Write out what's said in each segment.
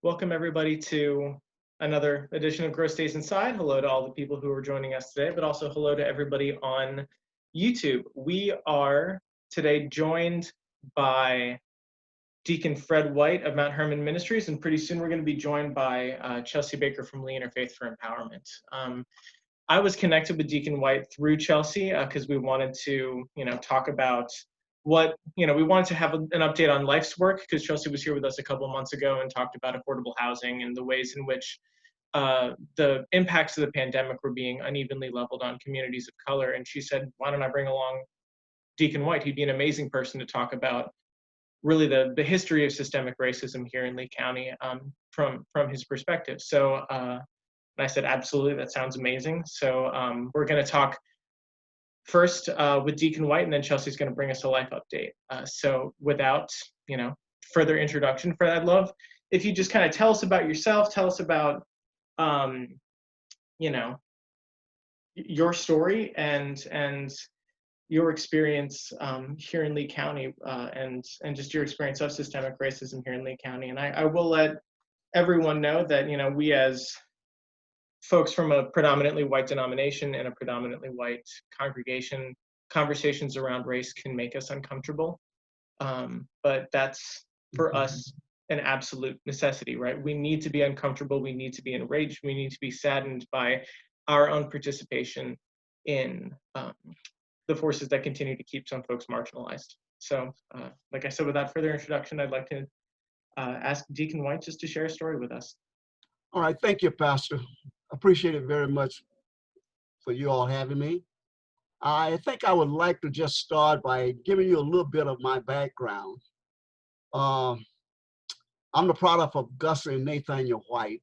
Welcome everybody to another edition of Grow Stays Inside. Hello to all the people who are joining us today, but also hello to everybody on YouTube. We are today joined by Deacon Fred White of Mount Herman Ministries, and pretty soon we're going to be joined by Chelsea Baker from Lee Interfaith for Empowerment. I was connected with Deacon White through Chelsea because we wanted to, talk about we wanted to have an update on life's work because Chelsea was here with us a couple of months ago and talked about affordable housing and the ways in which the impacts of the pandemic were being unevenly leveled on communities of color. And she said, why don't I bring along Deacon White? He'd be an amazing person to talk about really the history of systemic racism here in Lee County from his perspective. So and I said, absolutely, that sounds amazing. So we're going to talk first with Deacon White, and then Chelsea's going to bring us a life update. So without, further introduction, Fred, I'd love if you just kind of tell us about yourself, tell us about, your story and your experience here in Lee County and just your experience of systemic racism here in Lee County. And I will let everyone know that, we as folks from a predominantly white denomination and a predominantly white congregation, conversations around race can make us uncomfortable. But that's, for us, an absolute necessity, right? We need to be uncomfortable. We need to be enraged. We need to be saddened by our own participation in the forces that continue to keep some folks marginalized. So, like I said, without further introduction, I'd like to ask Deacon White just to share a story with us. All right, thank you, Pastor. Appreciate it very much for you all having me. I think I would like to just start by giving you a little bit of my background. I'm the product of Gus and Nathaniel White.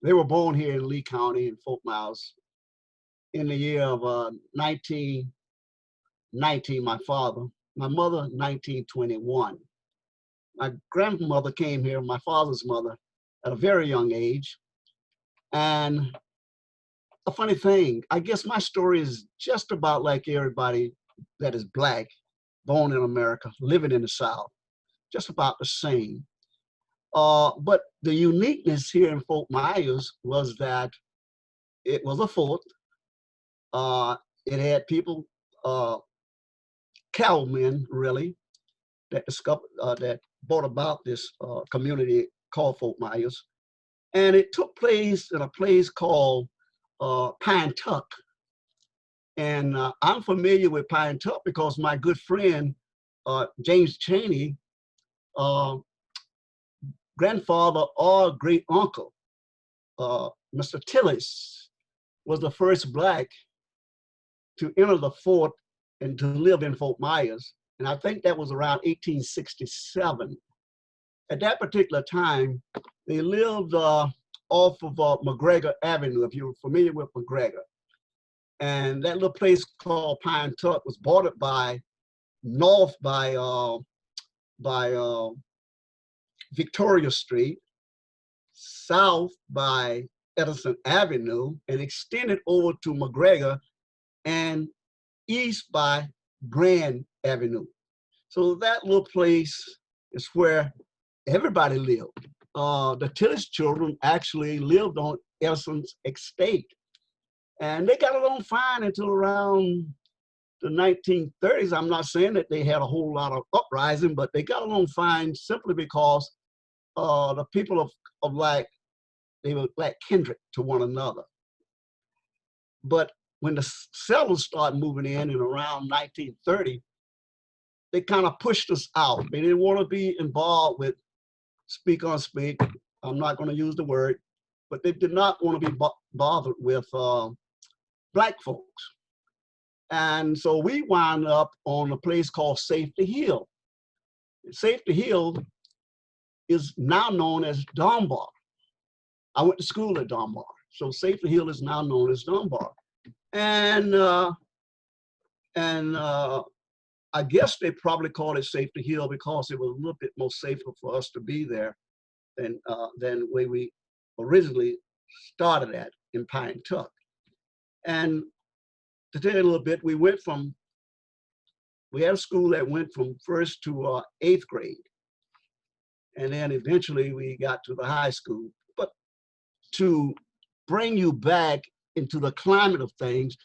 They were born here in Lee County in Fort Myers in the year of 1919, my father. My mother, 1921. My grandmother came here, my father's mother, at a very young age. And a funny thing, I guess my story is just about like everybody that is Black, born in America, living in the South, just about the same. But the uniqueness here in Fort Myers was that it was a fort. It had people, cattlemen really, that discovered, that brought about this community called Fort Myers. And it took place in a place called Pine Tuck. And I'm familiar with Pine Tuck because my good friend, James Cheney, grandfather or great uncle, Mr. Tillis, was the first Black to enter the fort and to live in Fort Myers. And I think that was around 1867. At that particular time, they lived off of McGregor Avenue, if you're familiar with McGregor. And that little place called Pine Tuck was bordered by north by Victoria Street, south by Edison Avenue, and extended over to McGregor, and east by Grand Avenue. So that little place is where everybody lived. The Tillis children actually lived on Edison's estate. And they got along fine until around the 1930s. I'm not saying that they had a whole lot of uprising, but they got along fine simply because the people of like, they were like kindred to one another. But when the settlers started moving in around 1930, they kind of pushed us out. They didn't want to be involved with speak on speak. I'm not going to use the word, but they did not want to be bothered with Black folks. And so we wound up on a place called Safety Hill. Safety Hill is now known as Dunbar. I went to school at Dunbar, so Safety Hill is now known as Dunbar. And I guess they probably called it Safety Hill because it was a little bit more safer for us to be there than where we originally started at in Pine Tuck. And to tell you a little bit, we had a school that went from first to 8th grade. And then eventually we got to the high school. But to bring you back into the climate of things,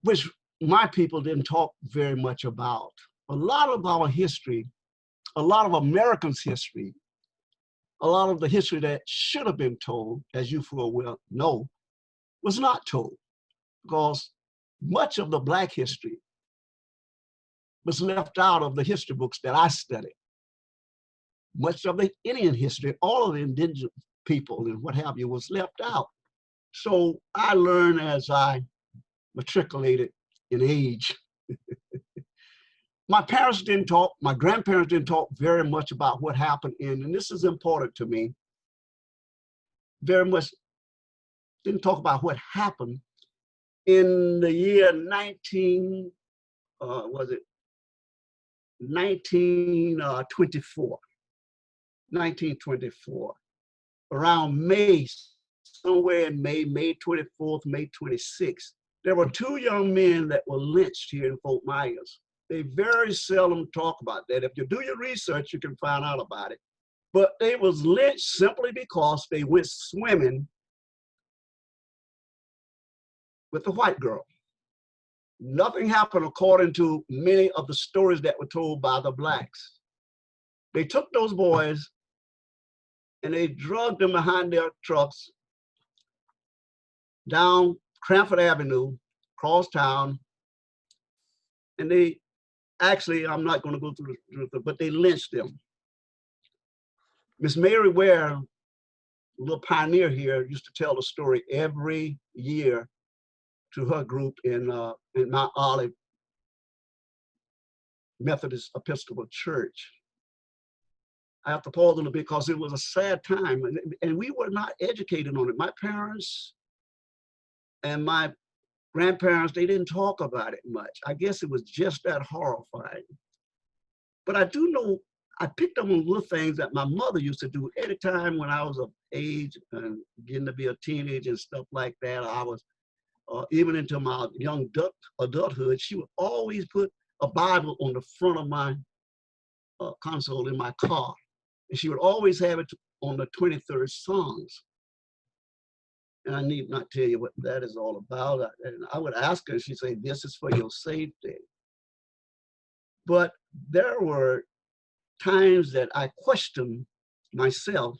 which my people didn't talk very much about. A lot of our history, a lot of Americans' history, a lot of the history that should have been told, as you full well know, was not told, because much of the Black history was left out of the history books that I studied. Much of the Indian history, all of the indigenous people and what have you, was left out. So I learned as I matriculated in age. My parents didn't talk, my grandparents didn't talk very much about what happened and this is important to me, very much didn't talk about what happened in the year 1924, around May, somewhere in May 24th, May 26th. There were two young men that were lynched here in Fort Myers. They very seldom talk about that. If you do your research, you can find out about it. But they was lynched simply because they went swimming with a white girl. Nothing happened according to many of the stories that were told by the Blacks. They took those boys and they drugged them behind their trucks down Cranford Avenue, across town, and they actually, I'm not going to go through the, but they lynched them. Miss Mary Ware, a little pioneer here, used to tell the story every year to her group in Mount Olive Methodist Episcopal Church. I have to pause a little bit because it was a sad time and we were not educated on it. My parents and my grandparents, they didn't talk about it much. I guess it was just that horrifying. But I do know, I picked up on little things that my mother used to do every time when I was of age and getting to be a teenager and stuff like that. I was, even into my young adulthood, she would always put a Bible on the front of my console in my car. And she would always have it on the 23rd Psalms. And I need not tell you what that is all about. And I would ask her, and she'd say, this is for your safety. But there were times that I questioned myself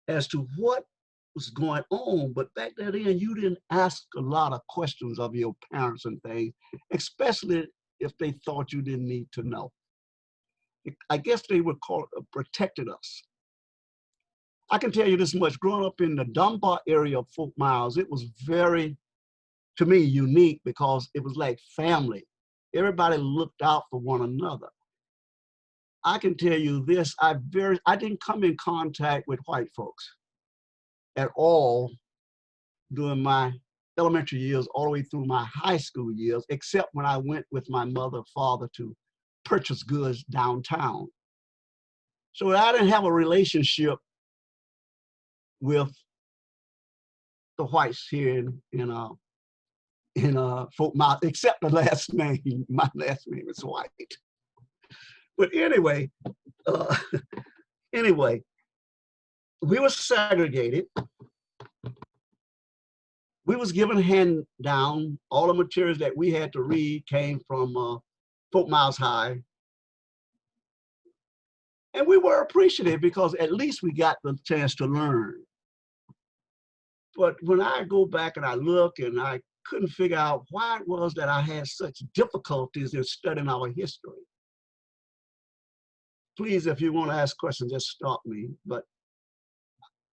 as to what was going on. But back then, you didn't ask a lot of questions of your parents and things, especially if they thought you didn't need to know. I guess they were protected us. I can tell you this much, growing up in the Dunbar area of Fort Myers, it was very, to me, unique because it was like family. Everybody looked out for one another. I can tell you this, I didn't come in contact with white folks at all during my elementary years, all the way through my high school years, except when I went with my mother and father to purchase goods downtown. So I didn't have a relationship with the whites here in Fort Myers, except the last name. My last name is White. But anyway, we were segregated. We was given hand down. All the materials that we had to read came from Fort Myers High. And we were appreciative because at least we got the chance to learn. But when I go back and I look and I couldn't figure out why it was that I had such difficulties in studying our history. Please, if you want to ask questions, just stop me. But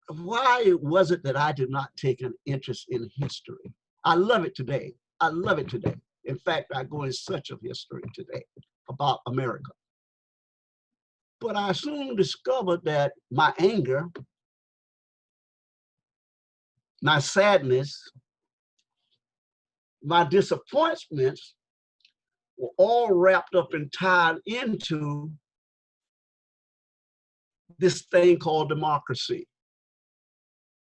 why was it that I did not take an interest in history? I love it today. I love it today. In fact, I go in search of history today about America. But I soon discovered that my anger, my sadness, my disappointments were all wrapped up and tied into this thing called democracy,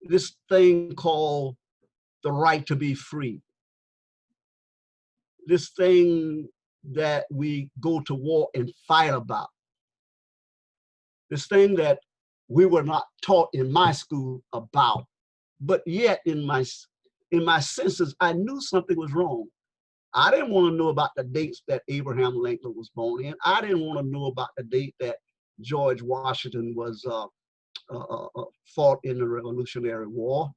this thing called the right to be free, this thing that we go to war and fight about. this thing that we were not taught in my school about. But yet in my senses, I knew something was wrong. I didn't want to know about the dates that Abraham Lincoln was born in. I didn't want to know about the date that George Washington was fought in the Revolutionary War.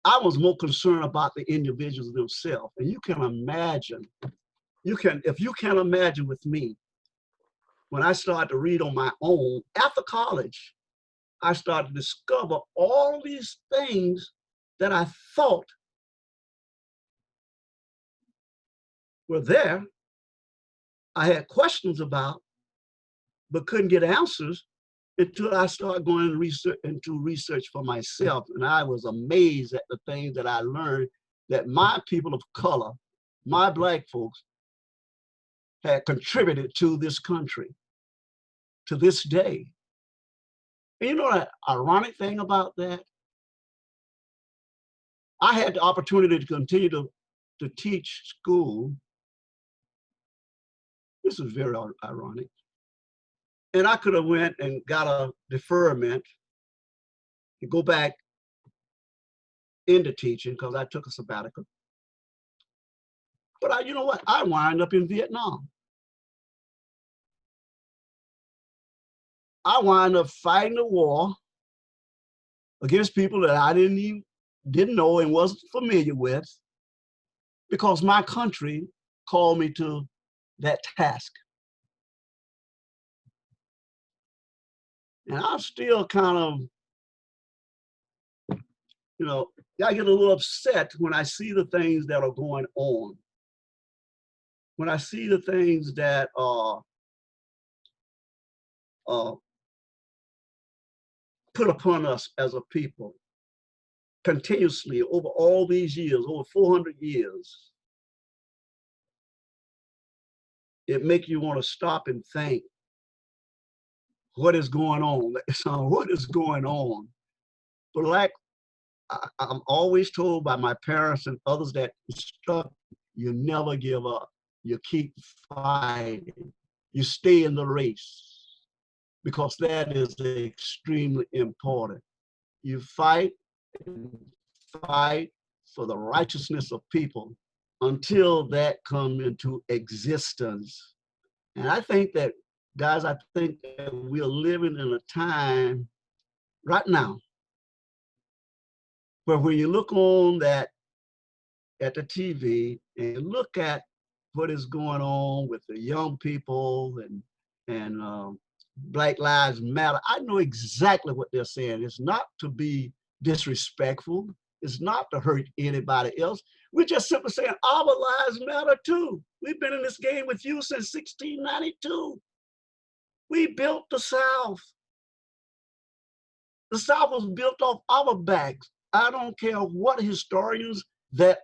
I was more concerned about the individuals themselves. And you can imagine, if you can imagine with me, when I started to read on my own after college, I started to discover all these things that I thought were there. I had questions about, but couldn't get answers until I started going into research for myself. And I was amazed at the things that I learned that my people of color, my Black folks, had contributed to this country to this day. And you know that ironic thing about that? I had the opportunity to continue to teach school. This is very ironic. And I could have went and got a deferment to go back into teaching because I took a sabbatical. But you know what? I wound up in Vietnam. I wound up fighting the war against people that I didn't know and wasn't familiar with, because my country called me to that task. And I'm still kind of, I get a little upset when I see the things that are going on. When I see the things that are put upon us as a people continuously over all these years, over 400 years, it makes you want to stop and think, what is going on? What is going on? But like I'm always told by my parents and others that instruct, you never give up. You keep fighting. You stay in the race, because that is extremely important. You fight and fight for the righteousness of people until that comes into existence. And I think that, guys, I think that we are living in a time right now where when you look on that at the TV and you look at what is going on with the young people and Black Lives Matter, I know exactly what they're saying. It's not to be disrespectful. It's not to hurt anybody else. We're just simply saying our lives matter too. We've been in this game with you since 1692. We built the South. The South was built off our backs. I don't care what historians that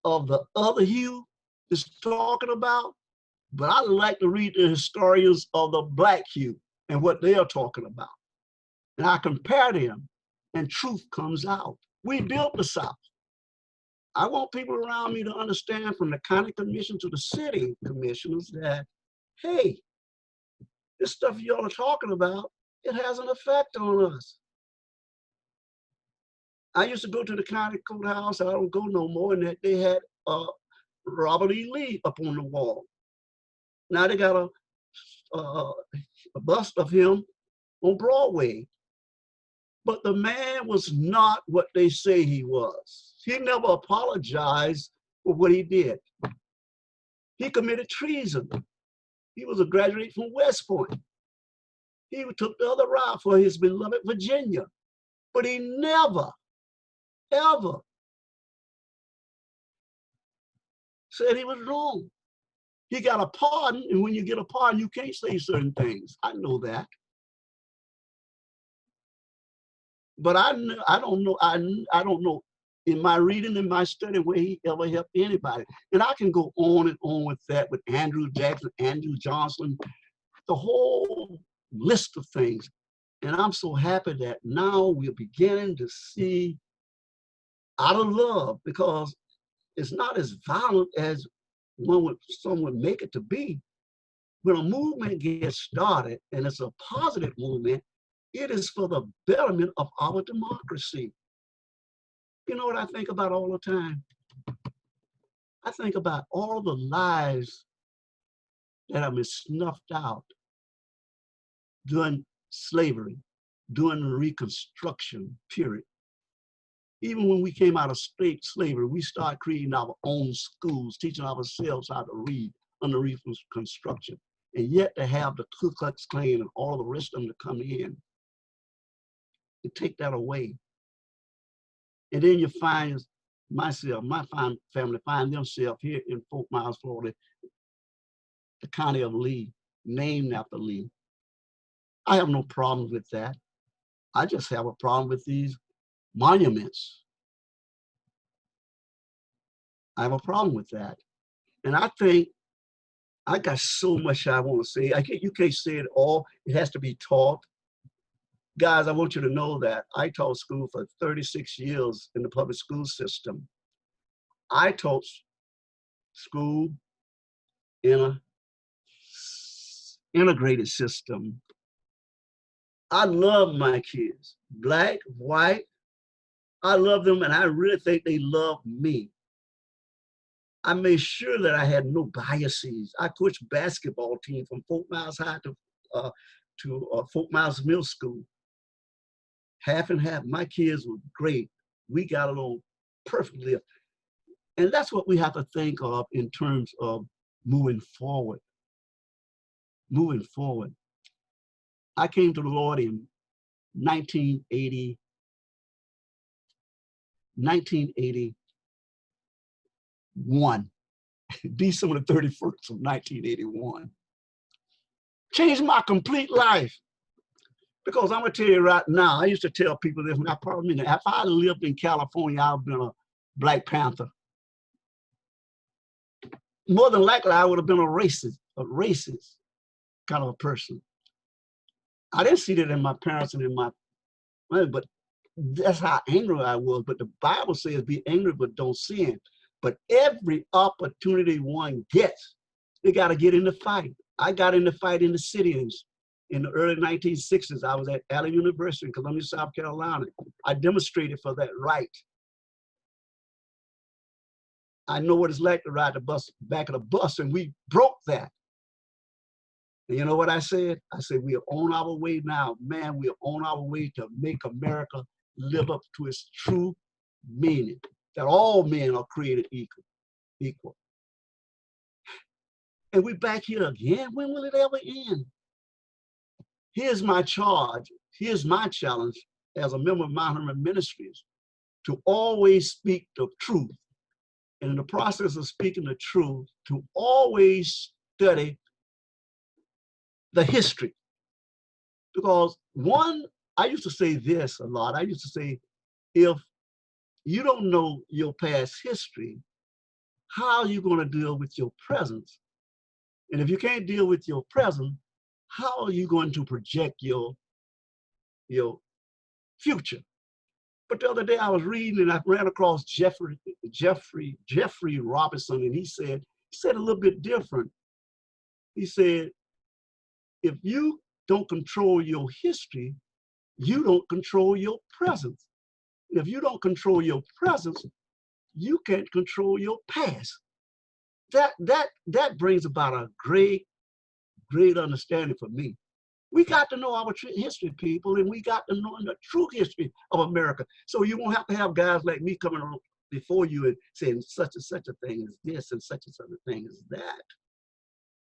of the other hue is talking about, but I like to read the historians of the Black hue and what they are talking about. And I compare them, and truth comes out. We built the South. I want people around me to understand, from the county commission to the city commissioners, that, hey, this stuff y'all are talking about, it has an effect on us. I used to go to the county courthouse, I don't go no more, and they had Robert E. Lee up on the wall. Now they got a bust of him on Broadway. But the man was not what they say he was. He never apologized for what he did. He committed treason. He was a graduate from West Point. He took the other route for his beloved Virginia. But he never, ever said he was wrong. He got a pardon, and when you get a pardon, you can't say certain things. I know that. But I don't know in my reading and my study where he ever helped anybody. And I can go on and on with that, with Andrew Jackson, Andrew Johnson, the whole list of things. And I'm so happy that now we're beginning to see, out of love, because it's not as violent as some would make it to be. When a movement gets started, and it's a positive movement, It is for the betterment of our democracy. You know what I think about all the time? I think about all the lives that have been snuffed out during slavery, during the Reconstruction period. Even when we came out of slavery, we started creating our own schools, teaching ourselves how to read under Reconstruction. And yet to have the Ku Klux Klan and all the rest of them to come in and take that away. And then you find myself, my family find themselves here in Fort Myers, Florida, the county of Lee, named after Lee. I have no problem with that. I just have a problem with these monuments. I have a problem with that. And I think I got so much I want to say. You can't say it all. It has to be taught. Guys, I want you to know that I taught school for 36 years in the public school system. I taught school in an integrated system. I love my kids, black, white. I love them, and I really think they love me. I made sure that I had no biases. I coached basketball team from Fort Myers High to Fort Myers Middle School. Half and half. My kids were great. We got along perfectly. And that's what we have to think of in terms of moving forward. Moving forward. I came to the Lord in 1981, December 31st of 1981. Changed my complete life. Because I'm gonna tell you right now, I used to tell people this, and I probably mean it. If I lived in California, I would have been a Black Panther. More than likely, I would have been a racist kind of a person. I didn't see that in my parents and in my, but that's how angry I was. But the Bible says, be angry, but don't sin. But every opportunity one gets, they got to get in the fight. I got in the fight in the cities. In the early 1960s, I was at Allen University in Columbia, South Carolina. I demonstrated for that right. I know what it's like to ride the bus, back of the bus, and we broke that. And you know what I said? I said, we are on our way now. Man, we are on our way to make America live up to its true meaning, that all men are created equal. And we're back here again. When will it ever end? Here's my charge. Here's my challenge as a member of Mount Herman Ministries, to always speak the truth. And in the process of speaking the truth, to always study the history. Because one, I used to say this a lot. I used to say, if you don't know your past history, how are you going to deal with your present? And if you can't deal with your present, how are you going to project your future? But the other day I was reading and I ran across Jeffrey Robinson, and he said a little bit different. He said, if you don't control your history, you don't control your present. If you don't control your present, you can't control your past. That brings about a great understanding for me. We got to know our history, people, and we got to know the true history of America. So you won't have to have guys like me coming on before you and saying such and such a thing is this and such a thing is that.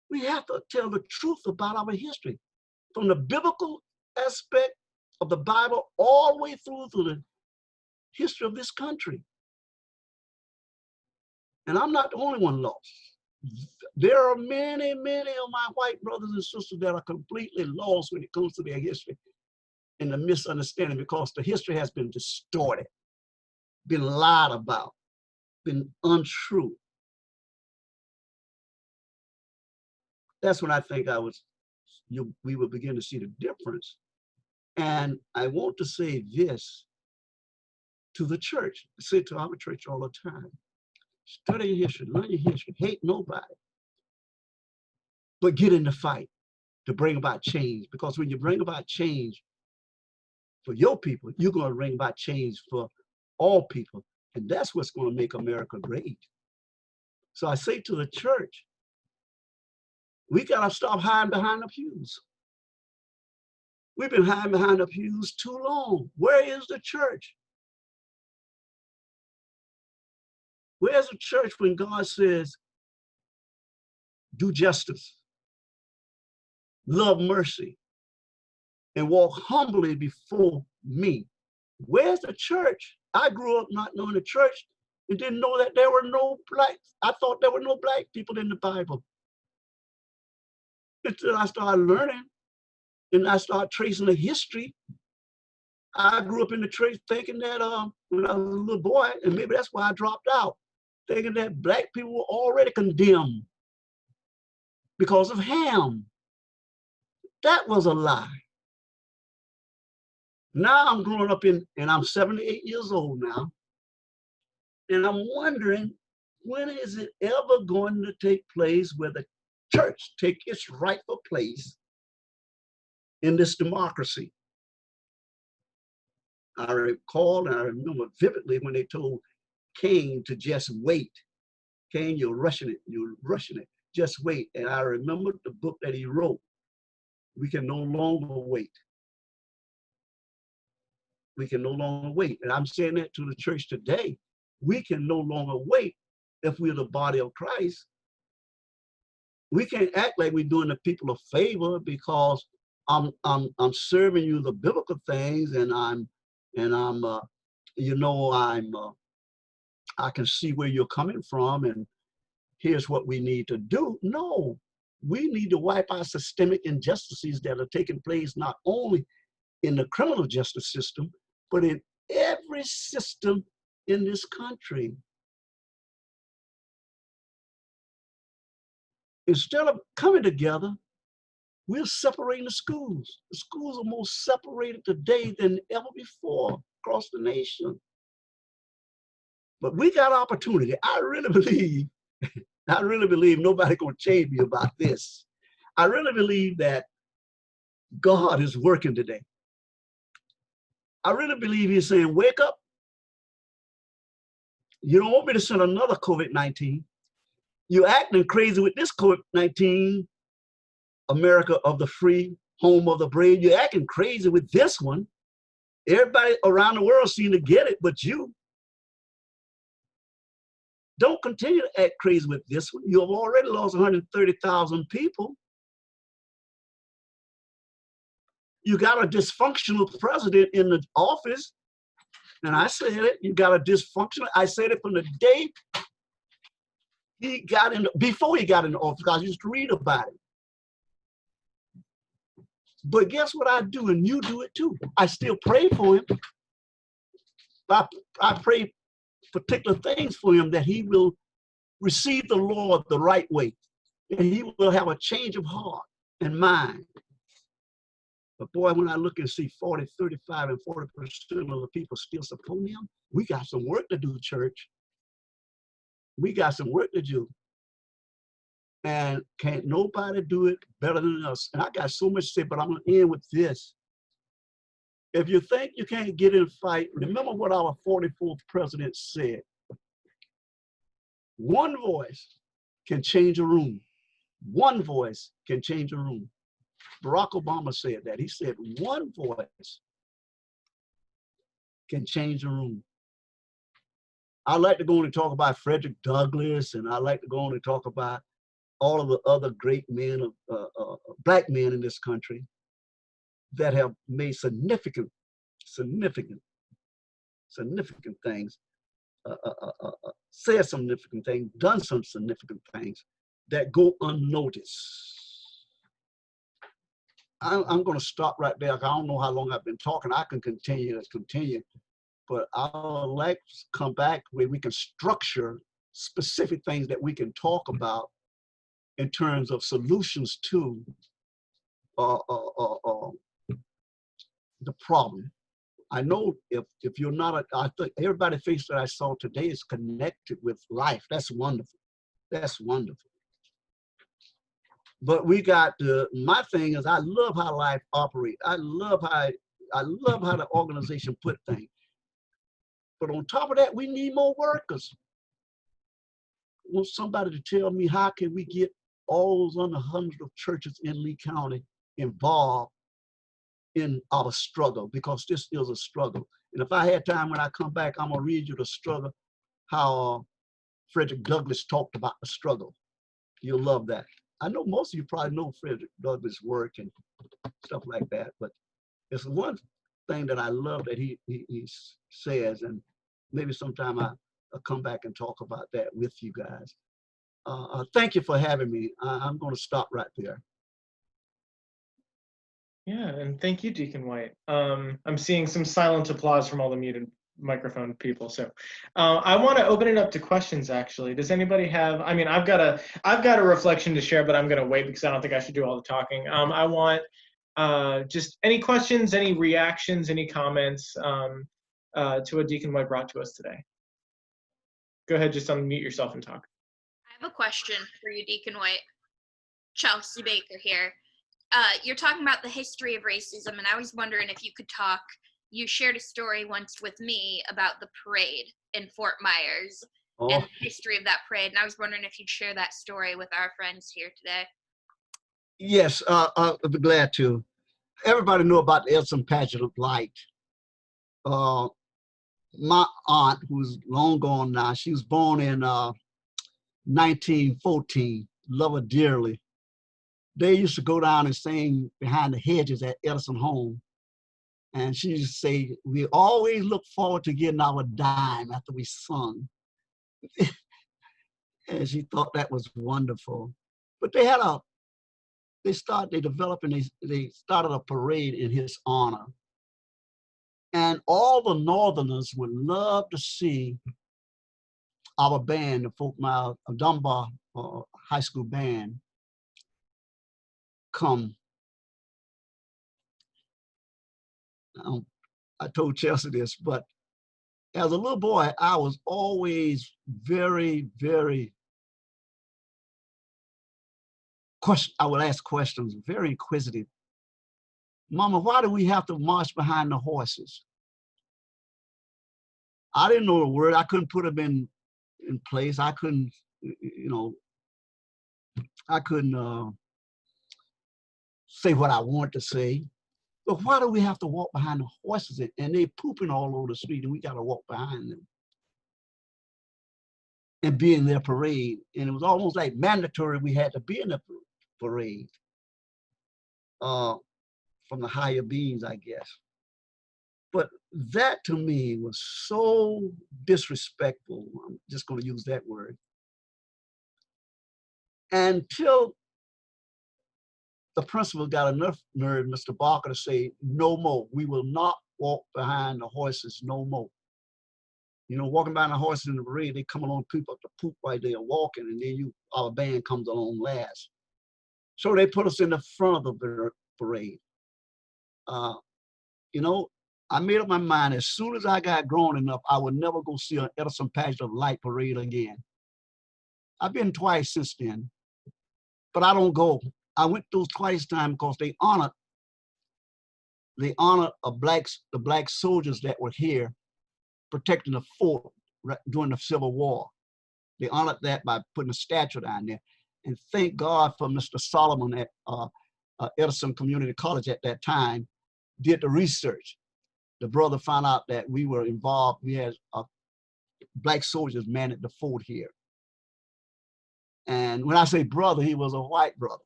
We have to tell the truth about our history, from the biblical aspect of the Bible all the way through to the history of this country. And I'm not the only one lost. There are many, many of my white brothers and sisters that are completely lost when it comes to their history and the misunderstanding, because the history has been distorted, been lied about, been untrue. That's when I think we will begin to see the difference. And I want to say this to the church. I say to our church all the time: study your history, learn your history, hate nobody, but get in the fight to bring about change. Because when you bring about change, for your people, you're going to bring about change for all people. And that's what's going to make America great. So I say to the church, we got to stop hiding behind the pews. We've been hiding behind the pews too long. Where is the church? Where's the church when God says, do justice, love mercy, and walk humbly before me? Where's the church? I grew up not knowing the church and didn't know that there were no blacks. I thought there were no black people in the Bible. Until I started learning and I started tracing the history. I grew up in the church thinking that when I was a little boy, and maybe that's why I dropped out, thinking that black people were already condemned because of Ham. That was a lie. Now I'm growing up and I'm 78 years old now, and I'm wondering, when is it ever going to take place where the church take its rightful place in this democracy? I recall and I remember vividly when they told Cain to just wait. Cain, you're rushing it, just wait. And I remember the book that he wrote, We Can No Longer Wait. We can no longer wait. And I'm saying that to the church today. We can no longer wait if we're the body of Christ. We can't act like we're doing the people a favor because I'm serving you the biblical things and I can see where you're coming from and here's what we need to do. No, we need to wipe out systemic injustices that are taking place not only in the criminal justice system, but in every system in this country. Instead of coming together, we're separating the schools. The schools are more separated today than ever before across the nation. But we got opportunity. I really believe nobody's going to change me about this. I really believe that God is working today. I really believe he's saying, wake up. You don't want me to send another COVID-19. You're acting crazy with this COVID-19, America of the free, home of the brave. You're acting crazy with this one. Everybody around the world seems to get it, but you. Don't continue to act crazy with this one. You have already lost 130,000 people. You got a dysfunctional president in the office. And I said it, you got a dysfunctional, I said it from the day he got in, before he got in the office, because I used to read about it. But guess what I do, and you do it too. I still pray for him. I pray particular things for him that he will receive the Lord the right way. And he will have a change of heart and mind. But boy, when I look and see 40, 35, and 40% of the people still supporting him, we got some work to do, church. We got some work to do. And can't nobody do it better than us. And I got so much to say, but I'm going to end with this. If you think you can't get in a fight, remember what our 44th president said. One voice can change a room. One voice can change a room. Barack Obama said that. He said one voice can change a room. I like to go on and talk about Frederick Douglass, and I like to go on and talk about all of the other great men, black men in this country that have made significant things, said significant things, done some significant things that go unnoticed. I'm going to stop right there. I don't know how long I've been talking. I can continue, but I would like to come back where we can structure specific things that we can talk about in terms of solutions to the problem. I know if you're not, I think everybody's face that I saw today is connected with life. That's wonderful. That's wonderful. But we got my thing is I love how life operates. I love how I love how the organization put things. But on top of that, we need more workers. I want somebody to tell me, how can we get all those under hundreds of churches in Lee County involved in our struggle, because this is a struggle. And if I had time when I come back, I'm gonna read you the struggle, how Frederick Douglass talked about the struggle. You'll love that. I know most of you probably know Frederick Douglass' work and stuff like that, but it's one thing that I love that he says, and maybe sometime I'll come back and talk about that with you guys. Thank you for having me. I'm going to stop right there. Yeah, and thank you, Deacon White. I'm seeing some silent applause from all the muted microphone people. So I want to open it up to questions, actually. Does anybody have, I mean, I've got a reflection to share, but I'm going to wait because I don't think I should do all the talking. I want just any questions, any reactions, any comments to what Deacon White brought to us today. Go ahead, just unmute yourself and talk. I have a question for you, Deacon White. Chelsea Baker here. You're talking about the history of racism, and I was wondering if you could talk. You shared a story once with me about the parade in Fort Myers and the history of that parade, and I was wondering if you'd share that story with our friends here today. Yes, I'll be glad to. Everybody know about the Edison Pageant of Light. My aunt, who's long gone now, she was born in 1914, love her dearly. They used to go down and sing behind the hedges at Edison home. And she used to say, we always look forward to getting our dime after we sung. And she thought that was wonderful. But they developed and they started a parade in his honor. And all the Northerners would love to see our band, the Fort Myers Dunbar High School band, come. I told Chelsea this, but as a little boy, I was always very, very I would ask questions, very inquisitive. Mama, why do we have to march behind the horses? I didn't know the word. I couldn't put them in place. I couldn't, I couldn't say what I wanted to say. But why do we have to walk behind the horses? And they pooping all over the street, and we got to walk behind them and be in their parade. And it was almost like mandatory we had to be in the parade from the higher beings, I guess. But that to me was so disrespectful. I'm just going to use that word. Until the principal got enough nerve, Mr. Barker, to say, no more. We will not walk behind the horses no more. You know, walking behind the horses in the parade, they come along, people up the poop while they are walking, and then our band comes along last. So they put us in the front of the parade. I made up my mind, as soon as I got grown enough, I would never go see an Edison Pageant of Light parade again. I've been twice since then, but I don't go. I went those twice time because they honored the black soldiers that were here protecting the fort during the Civil War. They honored that by putting a statue down there. And thank God for Mr. Solomon at Edison Community College at that time, did the research. The brother found out that we were involved. We had black soldiers manning the fort here. And when I say brother, he was a white brother.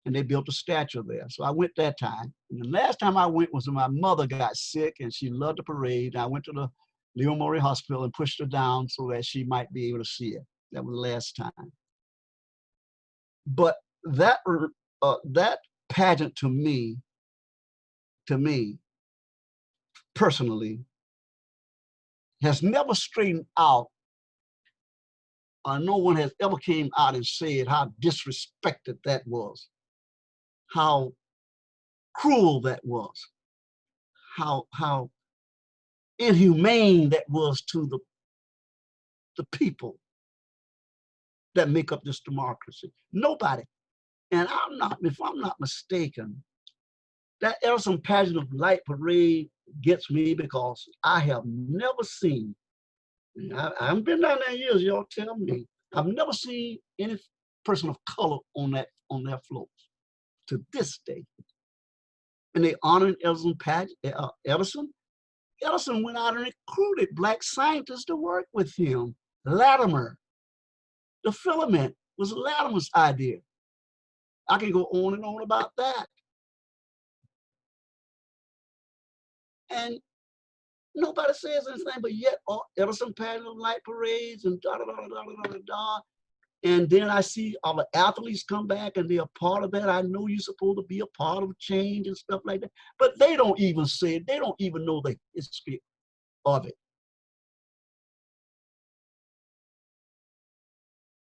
And they built a statue there. So I went that time. And the last time I went was when my mother got sick and she loved the parade. And I went to the Leo Murray Hospital and pushed her down so that she might be able to see it. That was the last time. But that pageant to me, personally, has never straightened out, or no one has ever came out and said how disrespected that was, how cruel that was, how inhumane that was to the people that make up this democracy. Nobody. And if I'm not mistaken, that Edison Pageant of Light Parade gets me because I have never seen, I haven't been down there in years, y'all tell me, I've never seen any person of color on their floats to this day. And they honored Edison. Edison went out and recruited Black scientists to work with him. Latimer, the filament was Latimer's idea. I can go on and on about that. And nobody says anything, but yet Edison Pageant of Light parades and da da da da da da da da. And then I see all the athletes come back and they're a part of that. I know you're supposed to be a part of change and stuff like that, but they don't even say it. They don't even know the history of it.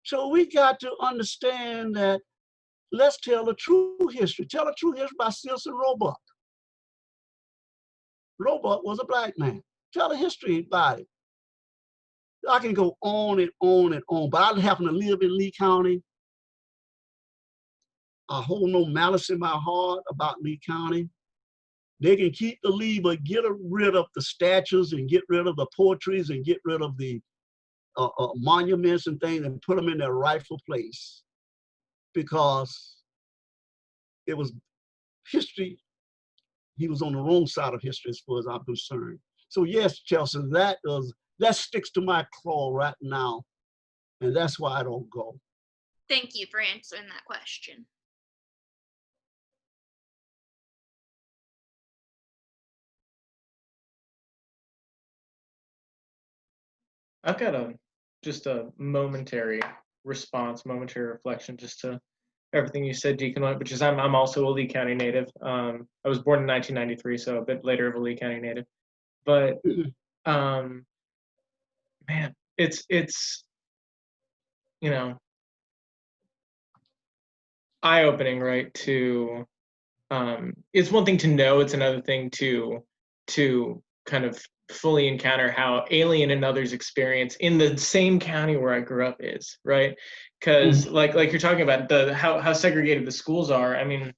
So we got to understand that let's tell the true history. Tell the true history by Simpson Roebuck. Roebuck was a Black man. Tell the history about it. I can go on and on and on, but I happen to live in Lee County. I hold no malice in my heart about Lee County. They can keep the Lee, but get rid of the statues and get rid of the portraits and get rid of the monuments and things and put them in their rightful place, because it was history. He was on the wrong side of history as far as I'm concerned. So yes, Chelsea, that sticks to my claw right now, and that's why I don't go. Thank you for answering that question. I've got just a momentary response, momentary reflection, just to everything you said, Deacon White, which is I'm also a Lee County native. I was born in 1993, so a bit later of a Lee County native. But man, it's you know, eye-opening, right? To it's one thing to know, it's another thing to kind of fully encounter how alien another's experience in the same county where I grew up is, right? Because like you're talking about how segregated the schools are. I mean,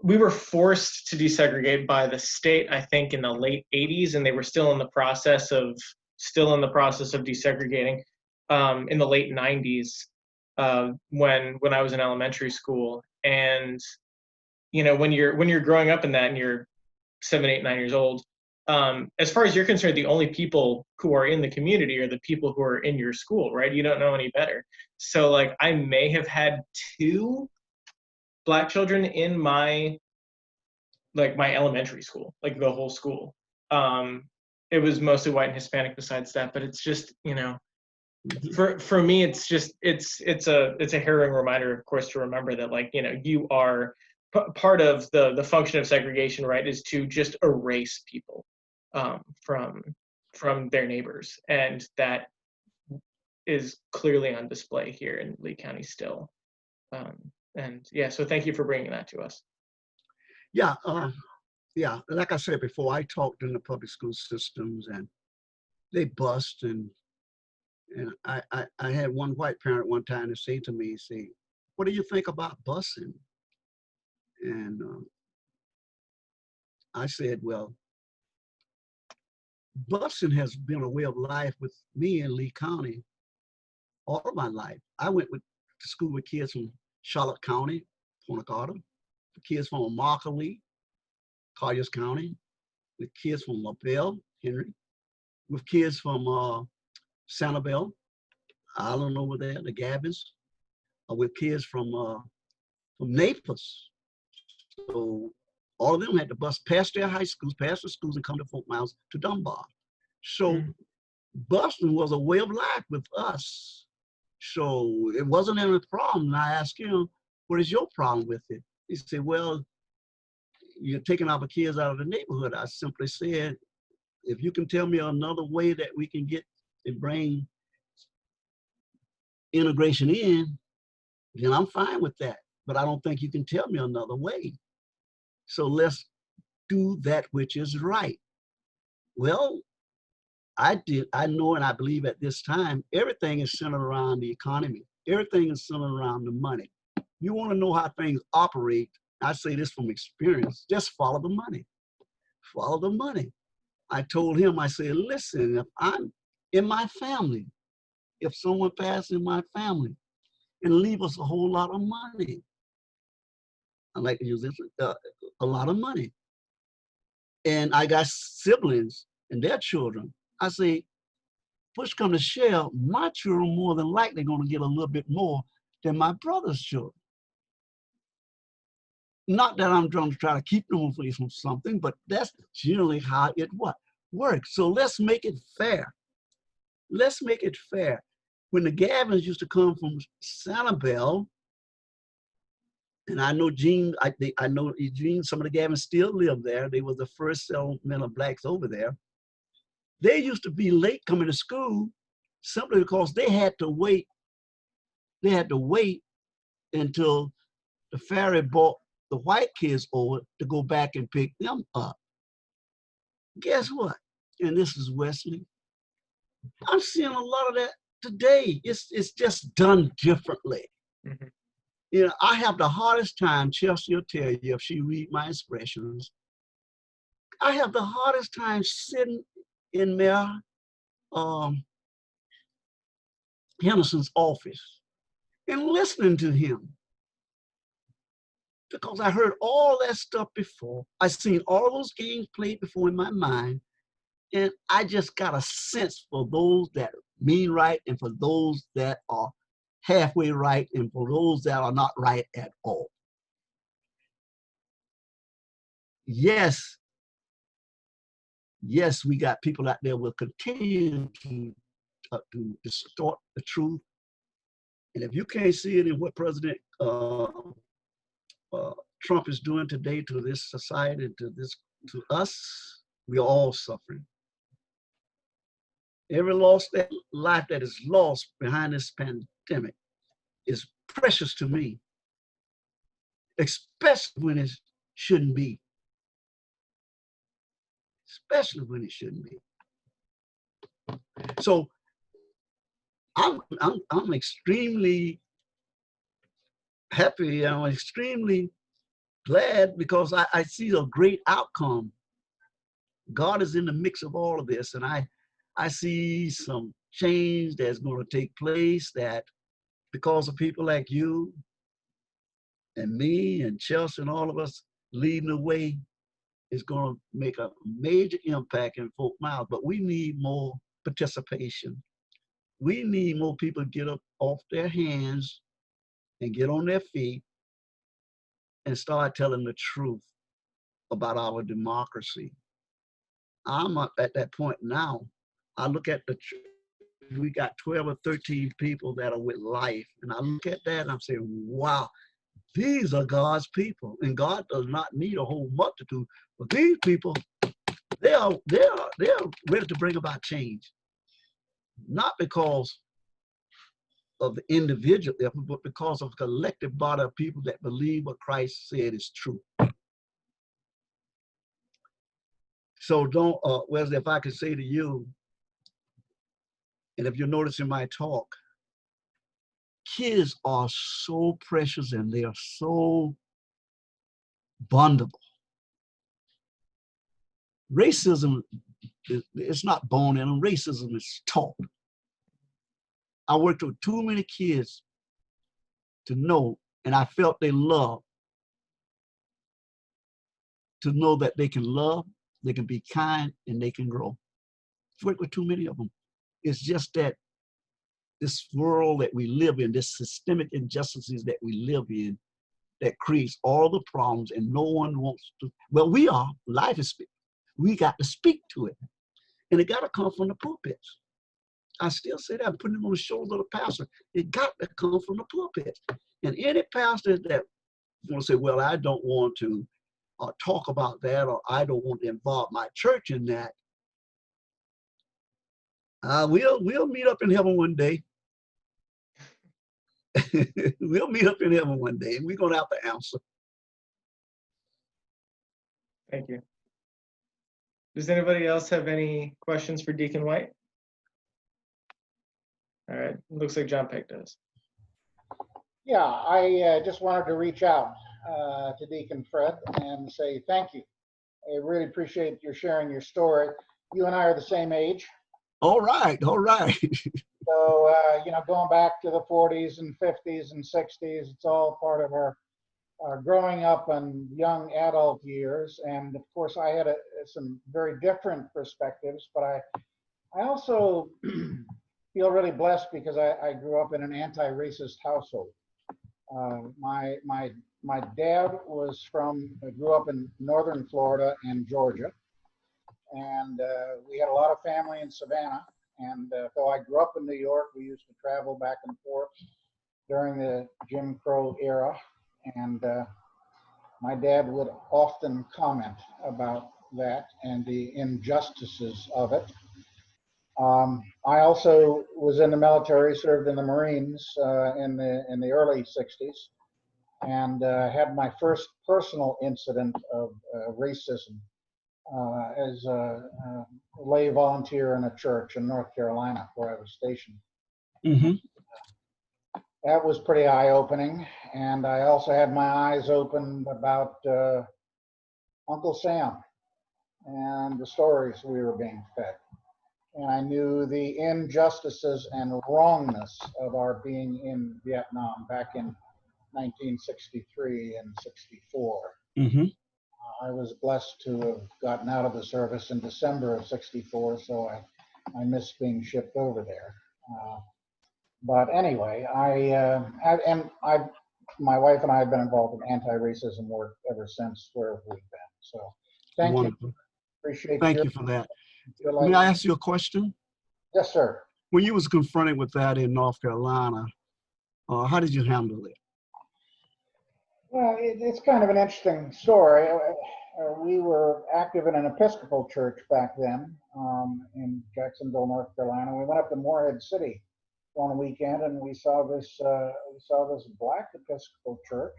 we were forced to desegregate by the state, I think, in the late 80s, and they were still in the process of desegregating in the late 90s when I was in elementary school. And you know, when you're growing up in that and you're 7, 8, 9 years old, as far as you're concerned, the only people who are in the community are the people who are in your school, right? You don't know any better. So like I may have had 2 Black children in my elementary school, like the whole school. It was mostly white and Hispanic besides that, but it's just, you know, for me, it's just it's a harrowing reminder, of course, to remember that, like, you know, you are part of the function of segregation, right, is to just erase people from their neighbors, and that is clearly on display here in Lee County still. And yeah, so thank you for bringing that to us. Yeah, yeah. Like I said before, I talked in the public school systems, and they bust. And I had one white parent one time to say to me, say, "What do you think about busing?" And I said, "Well, busing has been a way of life with me in Lee County all of my life. I went to school with kids from Charlotte County, Point Carter, kids from Immokalee, Colliers County, with kids from LaBelle, Henry, with kids from Sanibel, Island over there, the Gabbins, with kids from Naples. So all of them had to bus past their high schools, past the schools, and come to Fort Myers to Dunbar. So busing was a way of life with us. So it wasn't any problem. And I asked him, "What is your problem with it?" He said, "Well, you're taking our kids out of the neighborhood." I simply said, "If you can tell me another way that we can get and bring integration in, then I'm fine with that. But I don't think you can tell me another way. So let's do that which is right." Well, I know and I believe at this time, everything is centered around the economy. Everything is centered around the money. You want to know how things operate, I say this from experience, just follow the money. Follow the money. I told him, I said, listen, if I'm in my family, if someone passes in my family and leave us a whole lot of money, I like to use this, a lot of money. And I got siblings and their children. I say, push come to shove, my children more than likely going to get a little bit more than my brother's children. Not that I'm trying to keep them away from something, but that's generally how it works. So let's make it fair. Let's make it fair. When the Gavins used to come from Sanibel, and I know Gene, I know Gene, some of the Gavins still live there. They were the first settlement of blacks over there. They used to be late coming to school simply because they had to wait. They had to wait until the ferry brought the white kids over to go back and pick them up. Guess what? And this is Wesley. I'm seeing a lot of that today. It's just done differently. Mm-hmm. You know, I have the hardest time, Chelsea will tell you if she read my expressions, I have the hardest time sitting in Mayor Henderson's office and listening to him. Because I heard all that stuff before. I seen all those games played before in my mind. And I just got a sense for those that mean right and for those that are halfway right and for those that are not right at all. Yes, we got people out there will continue to distort the truth. And if you can't see it in what President Trump is doing today to this society, to us, we are all suffering. Every life that is lost behind this pandemic is precious to me, especially when it shouldn't be. Especially when it shouldn't be. So I'm extremely happy. I'm extremely glad because I see a great outcome. God is in the mix of all of this, and I see some change that's going to take place that because of people like you and me and Chelsea and all of us leading the way is going to make a major impact in folk mouths. But we need more participation. We need more people to get up off their hands and get on their feet and start telling the truth about our democracy. I'm at that point now. I look at we got 12 or 13 people that are with life. And I look at that and I'm saying, wow, these are God's people. And God does not need a whole multitude. But these people, they are ready to bring about change. Not because of the individual effort, but because of a collective body of people that believe what Christ said is true. So don't, Wesley, if I could say to you, and if you notice in my talk, kids are so precious and they are so vulnerable. Racism, it's not born in them. Racism is taught. I worked with too many kids to know, and I felt they love, to know that they can love, they can be kind, and they can grow. I've worked with too many of them. It's just that this world that we live in, this systemic injustices that we live in, that creates all the problems, and no one wants to. Well, we are. Life is. We got to speak to it, and it got to come from the pulpits. I still say that, I'm putting it on the shoulders of the pastor. It got to come from the pulpit. And any pastor that want to say, well, I don't want to talk about that, or I don't want to involve my church in that, we'll meet up in heaven one day. We'll meet up in heaven one day, and we're going to have to answer. Thank you. Does anybody else have any questions for Deacon White? All right, looks like John Peck does. Yeah, I just wanted to reach out. to Deacon Fred and say thank you. I really appreciate your sharing your story. You and I are the same age. All right, all right. So, going back to the 40s and 50s and 60s, it's all part of our growing up and young adult years. And of course, I had some very different perspectives, but I also feel really blessed because I grew up in an anti-racist household. My dad grew up in northern Florida and Georgia, and we had a lot of family in Savannah. And though I grew up in New York, we used to travel back and forth during the Jim Crow era. And my dad would often comment about that and the injustices of it. I also was in the military, served in the Marines in the early 60s, and had my first personal incident of racism as a lay volunteer in a church in North Carolina where I was stationed. Mm-hmm. That was pretty eye-opening, and I also had my eyes opened about Uncle Sam and the stories we were being fed. And I knew the injustices and wrongness of our being in Vietnam back in 1963 and 64. Mm-hmm. I was blessed to have gotten out of the service in December of 64, so I missed being shipped over there. But anyway, my wife and I have been involved in anti-racism work ever since where we've been. So thank Wonderful. you. Appreciate Thank you for that. May I ask you a question? Yes, sir. When you was confronted with that in North Carolina, how did you handle it? Well, it's kind of an interesting story. We were active in an Episcopal church back then in Jacksonville, North Carolina. We went up to Morehead City on a weekend, and we saw this black Episcopal church,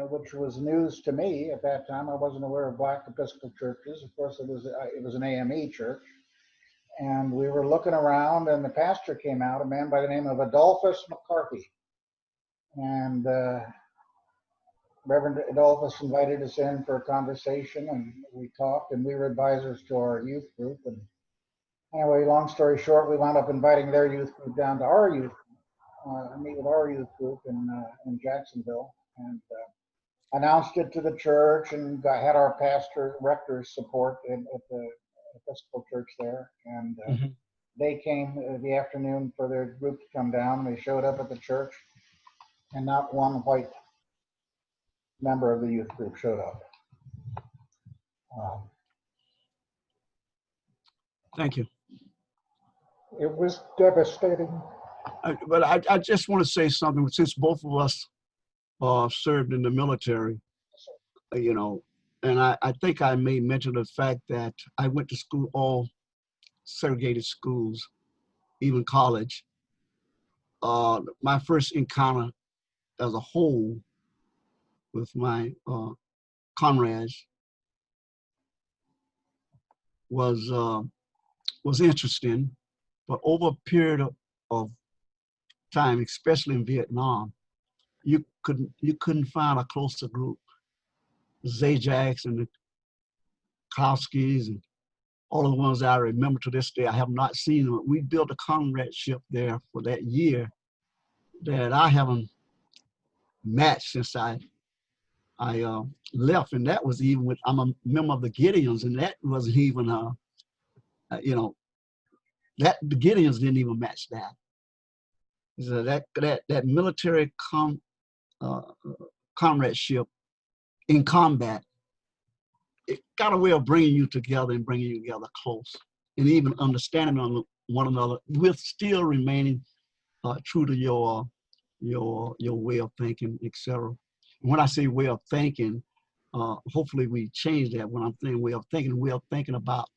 which was news to me at that time. I wasn't aware of black Episcopal churches. Of course, it was an AME church, and we were looking around, and the pastor came out, a man by the name of Adolphus McCarthy, and Reverend Adolphus invited us in for a conversation, and we talked, and we were advisors to our youth group. And anyway, long story short, we wound up inviting their youth group down to our youth meet with our youth group in Jacksonville, and announced it to the church, and had our rector's support at the Episcopal church there. And they came the afternoon for their group to come down. They showed up at the church, and not one white member of the youth group showed up. Thank you. It was devastating. But I just want to say something. Since both of us served in the military, and I think I may mention the fact that I went to school, all segregated schools, even college. My first encounter as a whole with my comrades was interesting, but over a period of time, especially in Vietnam, you couldn't find a closer group. Zajaks and the Kowskis and all of the ones that I remember to this day. I have not seen them. We built a comradeship there for that year that I haven't matched since I left, and that was even with, I'm a member of the Gideons, and that wasn't even that the Gideons didn't even match that. So that military comradeship in combat, it got a way of bringing you together and bringing you together close, and even understanding on one another with still remaining true to your way of thinking, etc. When I say way of thinking, hopefully we change that. When I'm saying way of thinking about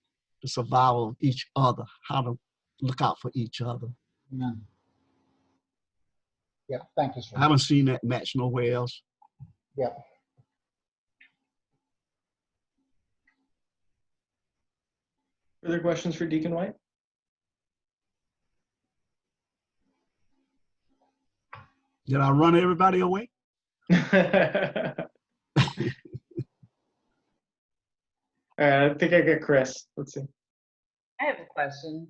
the survival of each other, how to look out for each other. Amen. Yeah, thank you, sir. I haven't seen that match nowhere else. Yeah. Further questions for Deacon White? Did I run everybody away? I think I get Chris. Let's see. I have a question.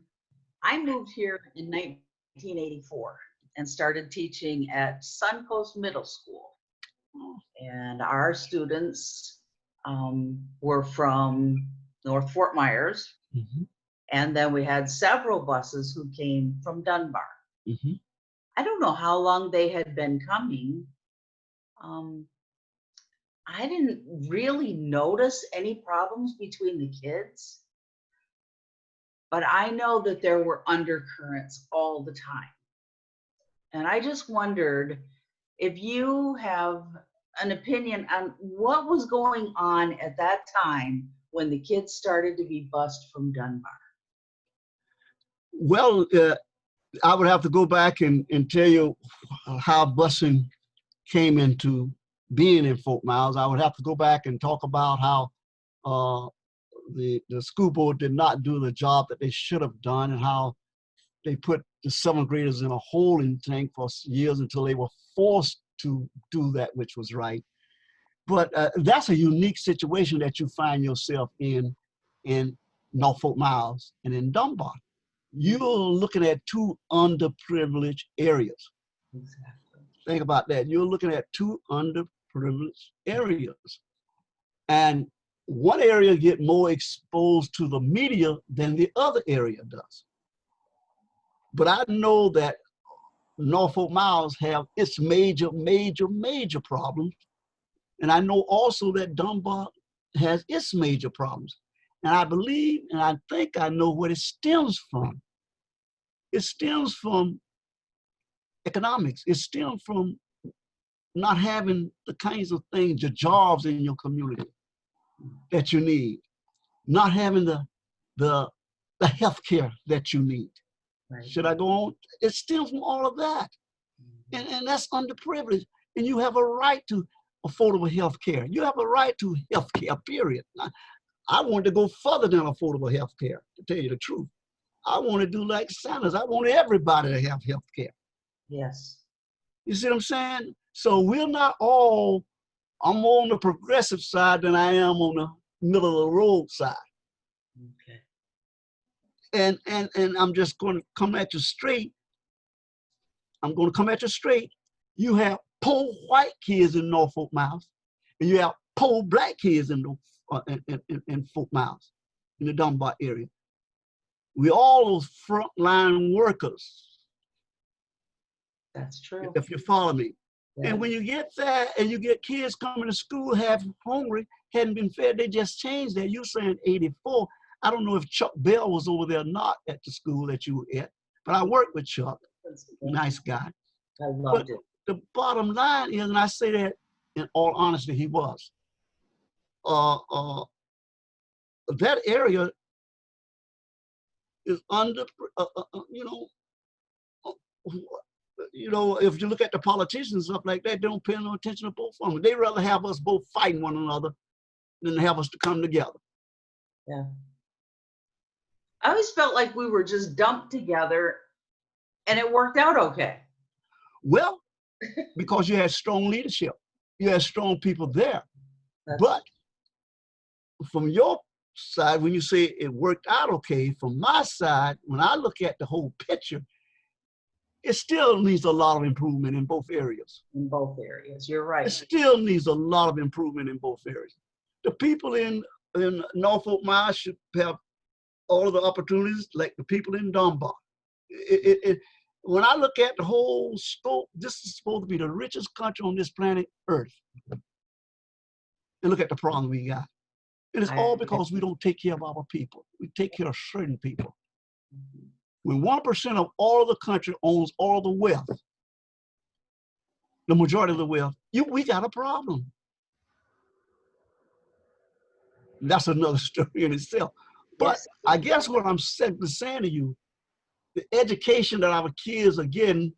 I moved here in 1984 and started teaching at Suncoast Middle School. And our students were from North Fort Myers. Mhm. And then we had several buses who came from Dunbar. Mhm. I don't know how long they had been coming. I didn't really notice any problems between the kids, but I know that there were undercurrents all the time. And I just wondered if you have an opinion on what was going on at that time when the kids started to be bused from Dunbar. Well, I would have to go back and tell you how busing came into being in Fort Myers. I would have to go back and talk about how the school board did not do the job that they should have done, and how they put the 7th graders in a holding tank for years until they were forced to do that which was right. But that's a unique situation that you find yourself in North Fort Myers and in Dunbar. You're looking at two underprivileged areas. Exactly. Think about that. You're looking at two underprivileged areas. And one area get more exposed to the media than the other area does. But I know that North Fort Myers have its major problems. And I know also that Dunbar has its major problems. And I believe, and I think I know what it stems from. It stems from economics. It stems from not having the kinds of things, the jobs in your community that you need, not having the health care that you need. Right. Should I go on? It stems from all of that. And that's underprivileged. And you have a right to affordable health care. You have a right to health care, period. I wanted to go further than affordable health care, to tell you the truth. I want to do like Sanders. I want everybody to have health care. Yes. You see what I'm saying? So we're not all, I'm more on the progressive side than I am on the middle of the road side. Okay. And I'm just going to come at you straight. I'm going to come at you straight. You have poor white kids in North Fort Myers, and you have poor black kids in Fort Myers, in the Dunbar area. We all those frontline workers. That's true. If you follow me. Yeah. And when you get that, and you get kids coming to school half hungry, hadn't been fed, they just changed that. You're saying 84. I don't know if Chuck Bell was over there or not at the school that you were at, but I worked with Chuck, nice guy. I loved it. The bottom line is, and I say that in all honesty, he was. That area is under, if you look at the politicians and stuff like that, they don't pay no attention to both of them. They rather have us both fighting one another than have us to come together. Yeah. I always felt like we were just dumped together and it worked out okay. Well, because you had strong leadership. You had strong people there. But from your side, when you say it worked out okay, from my side, when I look at the whole picture, it still needs a lot of improvement in both areas. In both areas, you're right. It still needs a lot of improvement in both areas. The people in North Fort Myers should have all of the opportunities like the people in Dunbar. When I look at the whole scope, this is supposed to be the richest country on this planet Earth. And look at the problem we got. And it's all because we don't take care of our people. We take care of certain people. When 1% of all of the country owns all the wealth, the majority of the wealth, we got a problem. That's another story in itself. But Yes. I guess what I'm simply saying to you, the education that our kids are getting,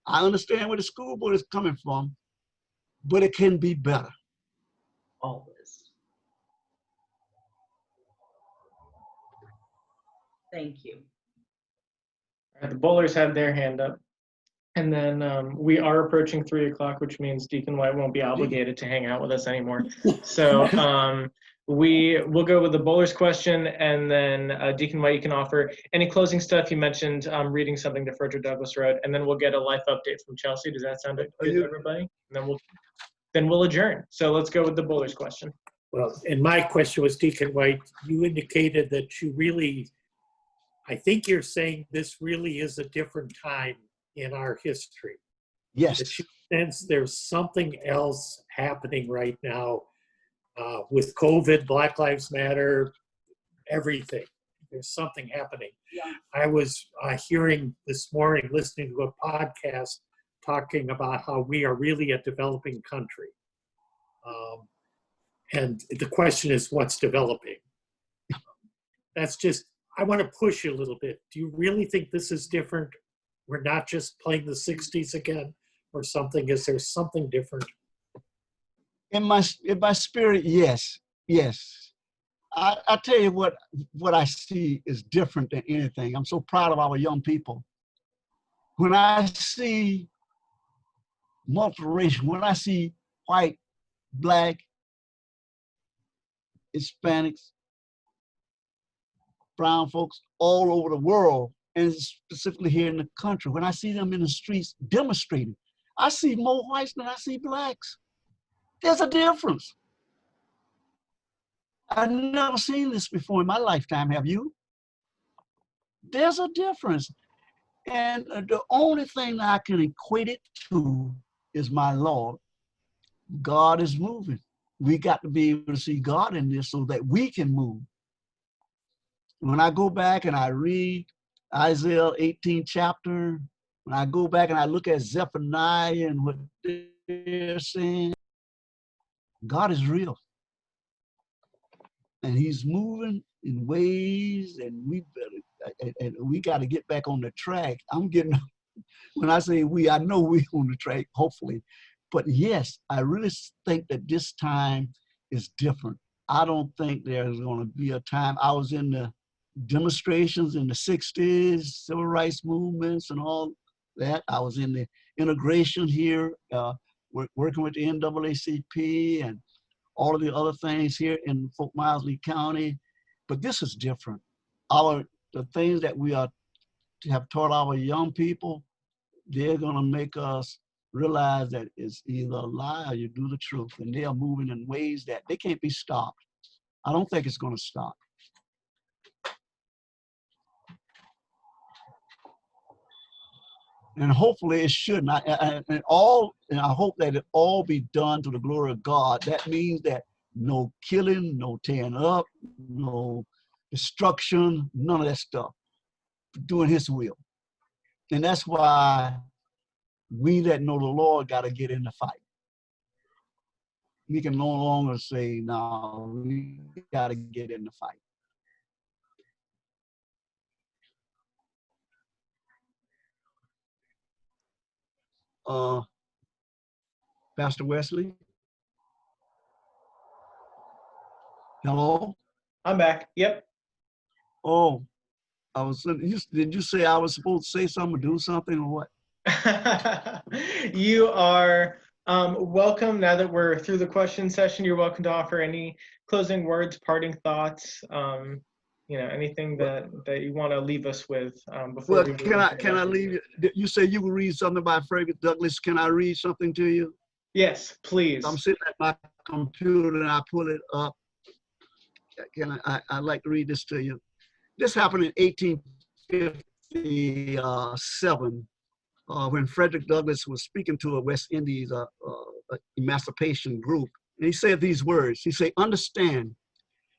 I understand where the school board is coming from, but it can be better. Always. Thank you. The bowlers have their hand up. And then we are approaching 3 o'clock, which means Deacon White won't be obligated to hang out with us anymore. So we'll go with the bowler's question, and then Deacon White, you can offer any closing stuff. You mentioned reading something to Frederick Douglass wrote, and then we'll get a life update from Chelsea. Does that sound good to everybody? And then we'll adjourn. So let's go with the bowler's question. Well, and my question was, Deacon White, you indicated that you really, I think you're saying this really is a different time in our history. Yes. That you sense there's something else happening right now with COVID, Black Lives Matter, everything. There's something happening. Yeah. I was hearing this morning, listening to a podcast talking about how we are really a developing country. And the question is, what's developing? That's just, I want to push you a little bit. Do you really think this is different? We're not just playing the 60s again or something? Is there something different? In my spirit, yes. I tell you what I see is different than anything. I'm so proud of our young people. When I see multiracial, when I see white, Black, Hispanics, brown folks all over the world, and specifically here in the country, when I see them in the streets demonstrating, I see more whites than I see Blacks. There's a difference. I've never seen this before in my lifetime, have you? There's a difference. And the only thing I can equate it to is my Lord. God is moving. We got to be able to see God in this so that we can move. When I go back and I read Isaiah 18 chapter, when I go back and I look at Zephaniah and what they're saying, God is real. And he's moving in ways, and we got to get back on the track. When I say we, I know we're on the track, hopefully. But yes, I really think that this time is different. I don't think there's going to be a time. I was in the demonstrations in the 60s, civil rights movements and all that. I was in the integration here, working with the NAACP and all of the other things here in Fort Myers, Lee County. But this is different. The things that we have taught our young people, they're going to make us realize that it's either a lie or you do the truth. And they are moving in ways that they can't be stopped. I don't think it's going to stop. And hopefully it shouldn't. And I hope that it all be done to the glory of God. That means that no killing, no tearing up, no destruction, none of that stuff. Doing his will. And that's why we that know the Lord got to get in the fight. We can no longer say, no, we got to get in the fight. Pastor Wesley? Hello? I'm back. Yep. Oh, did you say I was supposed to say something or do something or what? You are welcome. Now that we're through the question session, you're welcome to offer any closing words, parting thoughts, anything that you want to leave us with before we move. Can I leave you? You say you will read something by Frederick Douglass. Can I read something to you? Yes, please. I'm sitting at my computer and I pull it up. I'd like to read this to you. This happened in 1857 when Frederick Douglass was speaking to a West Indies emancipation group. And he said these words. He said, understand,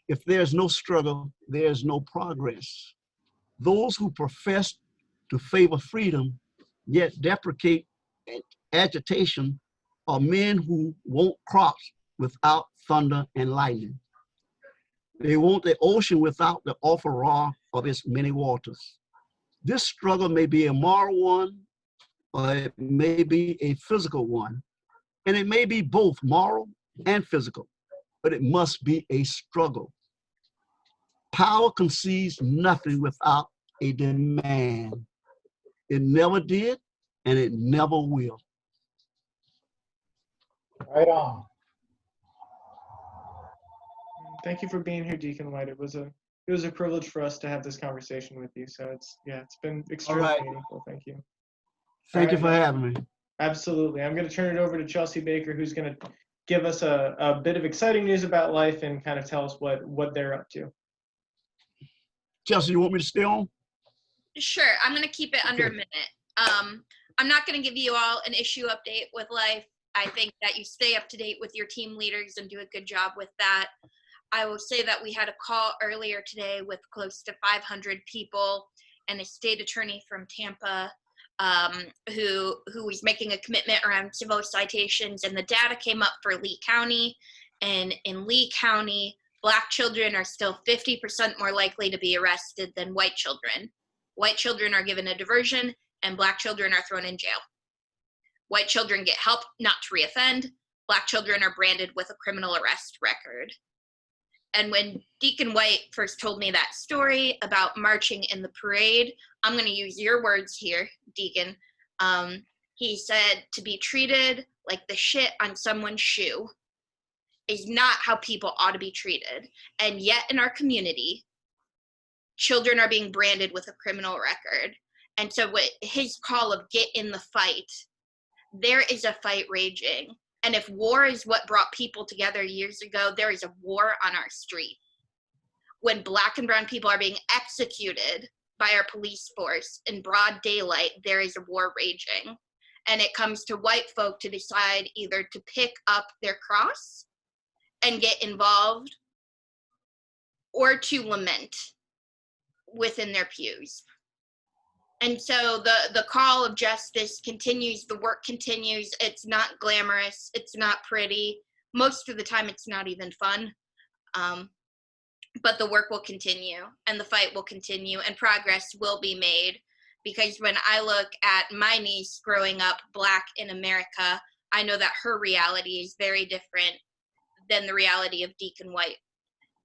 if there's no struggle, there's no progress. Those who profess to favor freedom, yet deprecate agitation, are men who want crops without thunder and lightning. They want the ocean without the awful roar of its many waters. This struggle may be a moral one, or it may be a physical one, and it may be both moral and physical, but it must be a struggle. Power concedes nothing without a demand. It never did, and it never will. Right on. Thank you for being here, Deacon White. It was a privilege for us to have this conversation with you. So it's been extremely right. meaningful. Thank you. Thank you All for having me. Absolutely. I'm going to turn it over to Chelsea Baker, who's going to give us a bit of exciting news about life and kind of tell us what they're up to. Chelsea, you want me to stay on? Sure, I'm going to keep it under a minute. I'm not going to give you all an issue update with life. I think that you stay up to date with your team leaders and do a good job with that. I will say that we had a call earlier today with close to 500 people and a state attorney from Tampa who was making a commitment around civil citations, and the data came up for Lee County. And in Lee County, Black children are still 50% more likely to be arrested than white children. White children are given a diversion, and Black children are thrown in jail. White children get help not to reoffend. Black children are branded with a criminal arrest record. And when Deacon White first told me that story about marching in the parade, I'm going to use your words here, Deacon. He said to be treated like the shit on someone's shoe is not how people ought to be treated. And yet in our community, children are being branded with a criminal record. And so with his call of get in the fight, there is a fight raging. And if war is what brought people together years ago, there is a war on our street. When Black and brown people are being executed by our police force in broad daylight, there is a war raging. And it comes to white folk to decide either to pick up their cross and get involved or to lament within their pews. And so the call of justice continues, the work continues. It's not glamorous, it's not pretty. Most of the time it's not even fun. But the work will continue and the fight will continue and progress will be made. Because when I look at my niece growing up Black in America, I know that her reality is very different than the reality of Deacon White.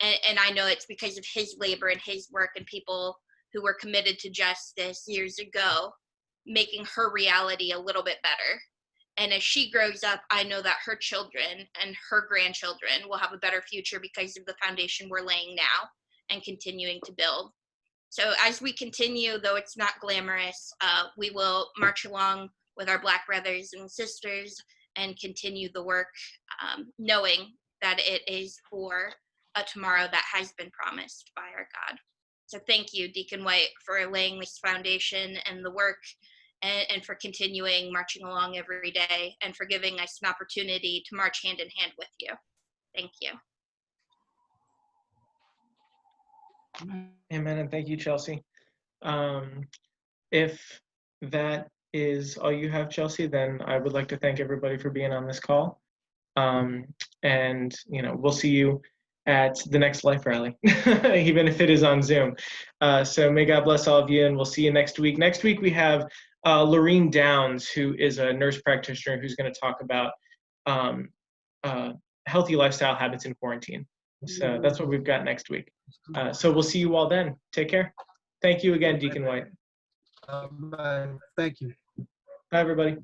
And I know it's because of his labor and his work and people who were committed to justice years ago, making her reality a little bit better. And as she grows up, I know that her children and her grandchildren will have a better future because of the foundation we're laying now and continuing to build. So as we continue, though it's not glamorous, we will march along with our Black brothers and sisters and continue the work, knowing that it is for a tomorrow that has been promised by our God. So thank you, Deacon White, for laying this foundation and the work and for continuing marching along every day and for giving us an opportunity to march hand in hand with you. Thank you. Amen, and thank you, Chelsea. If that is all you have, Chelsea, then I would like to thank everybody for being on this call. And we'll see you at the next Life Rally, even if it is on Zoom. So may God bless all of you, and we'll see you next week. Next week we have Lorene Downs, who is a nurse practitioner who's going to talk about healthy lifestyle habits in quarantine. So that's what we've got next week. So we'll see you all then. Take care. Thank you again, Deacon White. Thank you. Bye, everybody.